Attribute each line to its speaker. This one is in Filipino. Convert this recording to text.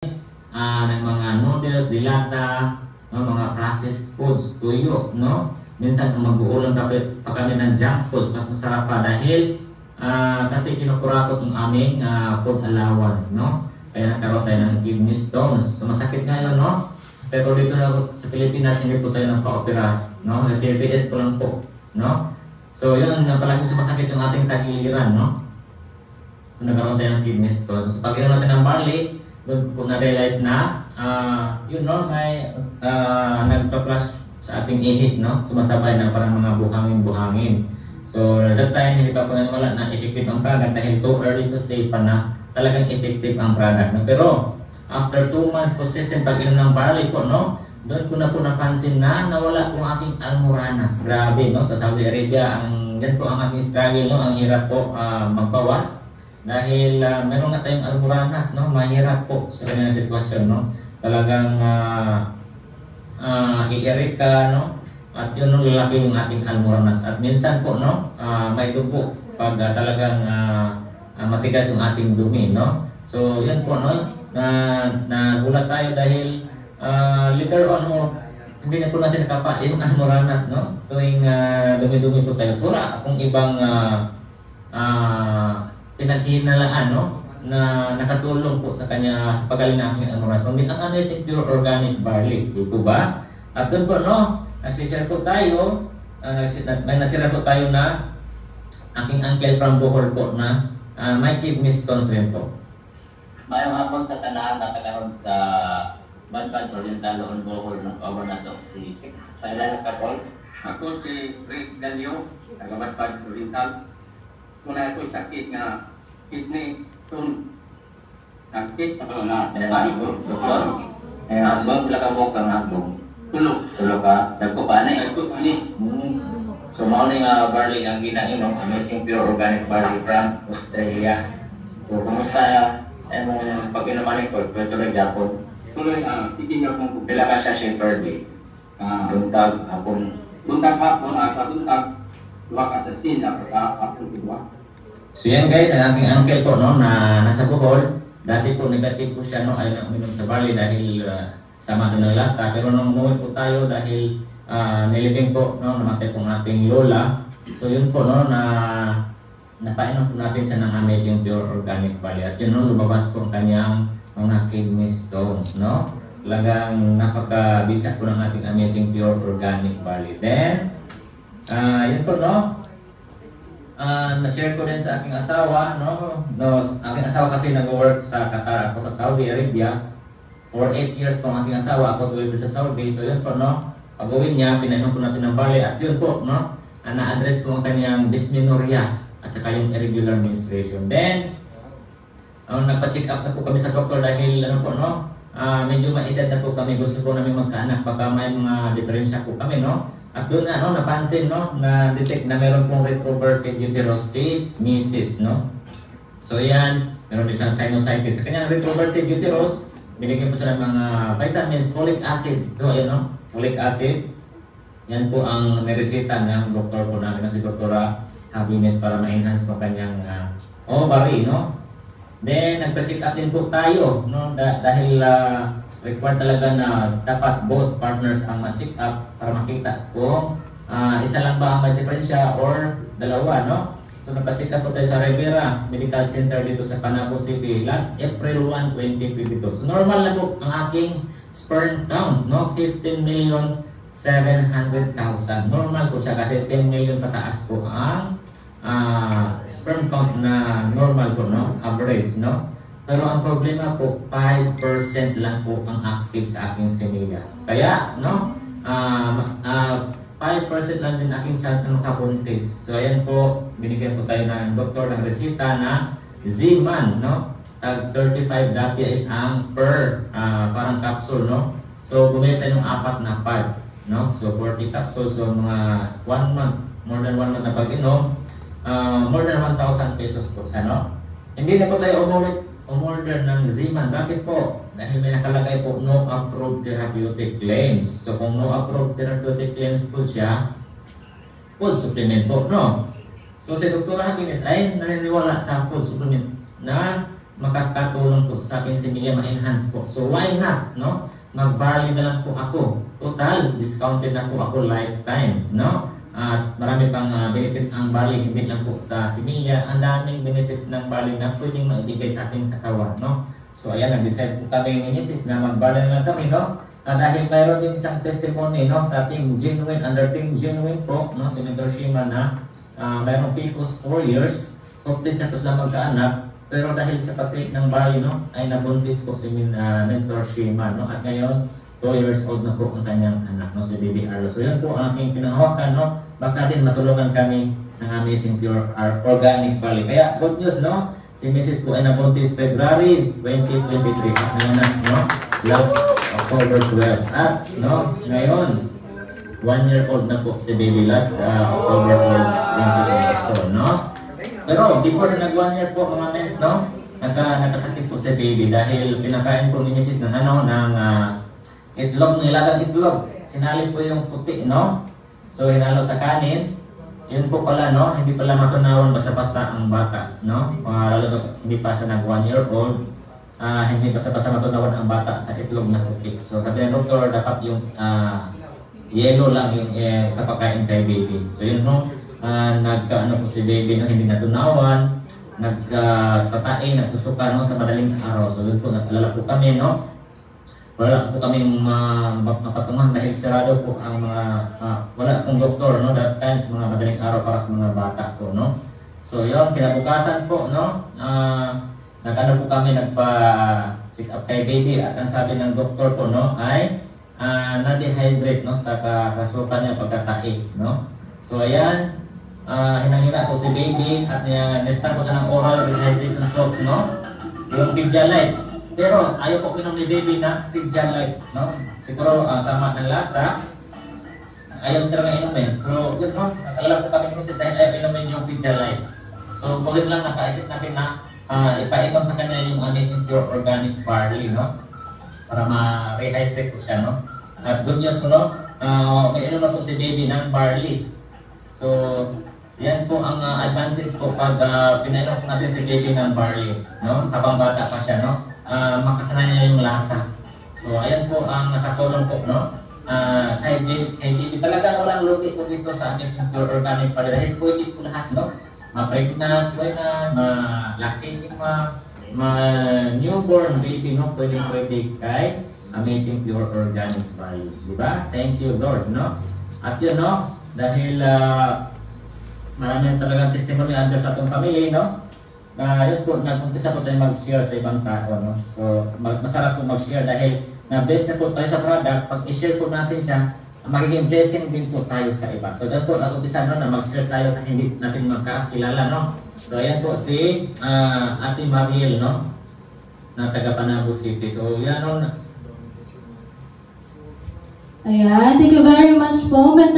Speaker 1: ng mga noodles, dilata, no, mga processed foods, tuyo, no? Minsan mag-uulam pa kami ng junk foods, mas masarap pa dahil kasi kinukurakot ng aming food allowance, no? Kaya nagkaroon tayo ng kidney stones. So masakit nga yun, no? Pero dito na sa Pilipinas, hindi po tayo ng pa-opera, no? TBS ko lang po, no? So yun, palagi sumasakit yung ating tagiliran, no? So nagkaroon tayo ng kidney stones. So pag inom natin ng barley, doon po na-realize na, yun, no? May nagpa-flash sa ating ihip, no? Sumasabay na parang mga buhangin-buhangin. So that time, hindi pa po wala na effective ang product dahil too early to say pa na talagang effective ang product, no? Pero after 2 months consistent pag-inom ng barley po, no? Doon ko na po napansin na nawala po ang aking almoranas. Grabe, no? Sa Saudi Arabia, yan po ang aking struggle, no? Ang hirap po magbawas. Dahil meron nga tayong almoranas, no? Mahirap po sa kanyang sitwasyon, no? Talagang i-erik ka, no? At yun nung lalaki yung ating almoranas. At minsan po, no? May dugo pag talagang matigas yung ating dumi, no? So, yan po, no? Nagulat tayo dahil later on, hindi na po natin nakapa yung almoranas, no? Tuwing dumi-dumi po tayo. Wala akong ibang pinaghinalaan, no? Na nakatulong po sa kanya sa pagaling na aking almoranas. Kundi ang amazing pure organic barley, di po ba? At doon po, no? Nagsishare po tayo, may nasira po tayo na aking uncle from Bohol po na may kidney stones rin po. Mayroong hapon sa tanahan na kagaroon sa Banban Oriental on Bohol ng Pawon na to si Kailan Kapol.
Speaker 2: Ako si Rick Danyo, taga-Banban Oriental. Muna ako sakit nga kidney stone. Sakit ako na.
Speaker 1: Doktor, abang lakabok kang abong. Tulog ka? Nagpapani? So, morning barley ang ginainom, amazing pure organic barley from Australia. So, kumusta ang pag-inumanin ko? Tuloy Japon.
Speaker 2: Tuloy, sige nga kung
Speaker 1: Pila ka siya shipper day? Buntag, hapon.
Speaker 2: buntag hapon, kasuntag, luwa ka sa sin, hapon diba?
Speaker 1: So yan guys, ang aking uncle po, no, na nasa Bohol. Dati po negative po siya, no, ayaw na uminom sa barley dahil sama doon ng lasa. Pero nung umuwi po tayo dahil nilibing po, no, namatay po ang ating lola. So yun po, no, napainom po natin siya ng amazing pure organic barley. At yun, no, lumabas po ang kanyang mga kidney stones, no. Talagang napaka-bisa po ng ating amazing pure organic barley. Then, yun po, no. Na-share ko din sa aking asawa, no. Aking asawa kasi nag-work sa Qatar, ako sa Saudi Arabia. For 8 years po ang aking asawa, ako tuloy sa Saudi. So yun po, no, pag-uwi niya, pinainom po natin ng barley. At yun po, no, na-address po ang kanyang dysmenorrhea at saka yung irregular menstruation. Then, nagpa-check up na po kami sa doktor dahil, ano po, no, medyo maedad na po kami, gusto po namin magkaanak, baka may mga diferensya po kami, no. At doon na, no, napansin, no, na-detect na meron pong retroverted uterus si Mrs., no. So yan, meron din siyang sinusitis. Sa kanyang retroverted uterus, binigyan po siya ng mga vitamins, folic acid. So, ayan, no? Folic acid. Yan po ang niresita ng doktor po namin na si Doktora Happiness para ma-enhance po kanyang ovary, no? Then, nagpa-check up din po tayo, no? Dahil required talaga na dapat both partners ang ma-check up para makita kung isa lang ba ang may diferensya or dalawa, no? So, nagpa-check up po tayo sa Rivera Medical Center dito sa Panabo City last April 1, 2022. So, normal na po ang aking sperm count, no? 15,700,000. Normal po siya kasi 10 million pataas po ang sperm count na normal po, no? Average, no? Pero ang problema po, 5% lang po ang active sa aking semilla. Kaya, no? 5% lang din aking chance na makabuntis. So, ayan po, binigyan po tayo ng doktor ng resita na Z-Man, no? Tag 35 dati ang per parang capsule, no? So, bumili tayo ng 4 na pad, no? So, 40 capsules. So, mga 1 month, more than 1 month na pag-inom, more than 1,000 pesos po sa, no? Hindi na po tayo umorder ng Z-Man. Bakit po? Dahil may nakalagay po no approved therapeutic claims. So kung no approved therapeutic claims po siya, food supplement po, no? So si Dr. Happiness ay naniniwala sa food supplement na makakatulong po sa akin si Mia ma-enhance po. So why not, no? Mag-barley na lang po ako. Total, discounted na po ako lifetime, no? At marami pang benefits ang barley, hindi lang po sa similya. Ang daming benefits ng barley na pwedeng maibigay sa ating katawan, no? So ayan, nag-decide po kami ni Mrs. na mag-barley na lang kami, no? Dahil mayroon din isang testimony, no, sa ating genuine, under team genuine po, no, si Mentor Shima na mayroong PCOS 4 years, complete na po sila magkaanak, pero dahil sa pag-take ng barley, no, ay nabuntis po si Mentor Shima, no, at ngayon 2 years old na po ang kanyang anak, no, si Baby Arlo. So yun po ang aking pinahawakan, no, baka din matulungan kami ng Amazing Pure Organic Barley. Kaya good news, no, si Mrs. po ay nabuntis February 2023 at ngayon, no, last October 12 at, no, ngayon 1 year old na po si Baby last October 12, 2024, no. Pero before nag 1 year po mga mens, no, nakasakit po si Baby dahil pinakain po ni Mrs. ng ng itlog, nilagang itlog. Sinali po yung puti, no? So, hinalo sa kanin. Yun po pala, no? Hindi pala matunawan basta-basta ang bata, no? Lalo na hindi pa siya nag 1 year old. Hindi basta-basta matunawan ang bata sa itlog na puti. So, sabi ng doktor, dapat yung yellow lang yung kapakain kay Baby. So, yun, no? Nagkaano po si Baby, no? Hindi natunawan. Nagtatain, nagsusuka, no? Sa madaling araw. So, yun po, nag-alala po kami, no? Wala po kaming mapatungan dahil sarado po ang mga wala pong doktor, no, that times mga madaling araw para sa mga bata po, no. So yun, kinabukasan po, no, nag-ano po kami, nagpa-check up kay Baby at ang sabi ng doktor po, no, ay na-dehydrate, no, sa kasukan niya pagkatai, no. So ayan, hinangina po si Baby at nesta po siya ng oral rehydration salts, no, yung Pedialyte. Pero ayaw po inom ni Baby na Pedialyte, no? Siguro sama ng lasa, ayaw talaga inumin. Pero yun, no? Nakalala po kami kasi dahil ayaw inumin yung Pedialyte. So, bakit lang nakaisip natin na ipainom sa kanya yung Amazing Pure Organic Barley, no? Para ma-rehydrate po siya, no? At good news po, no? May inom na po si Baby ng barley. So, yan po ang advantage po pag pinainom po natin si Baby ng barley, no? Habang bata pa siya, no? Makasanay niya yung lasa. So, ayan po ang nakatulong po, no? Kay Baby, talaga walang lugi po dito sa Amazing Pure Organic Barley dahil pwede po lahat, no? Ma-pregnant, lactating moms, newborn baby, no? Pwede kay Amazing Pure Organic Barley. Diba? Thank you, Lord, no? At yun, no? Dahil marami talagang testimony under sa itong pamilya, no? Yun po, nag-umpisa po tayo mag-share sa ibang tao, no? So, masarap po mag-share dahil na-bless na po tayo sa product. Pag i-share po natin siya, magiging blessing din po tayo sa iba. So, doon po, nag-umpisa, no, na mag-share tayo sa hindi natin magkakilala, no? So, ayan po si Ate Mariel, no? Na taga Panabo City. So, yan, no?
Speaker 3: Ayan, thank you very much po, Mentor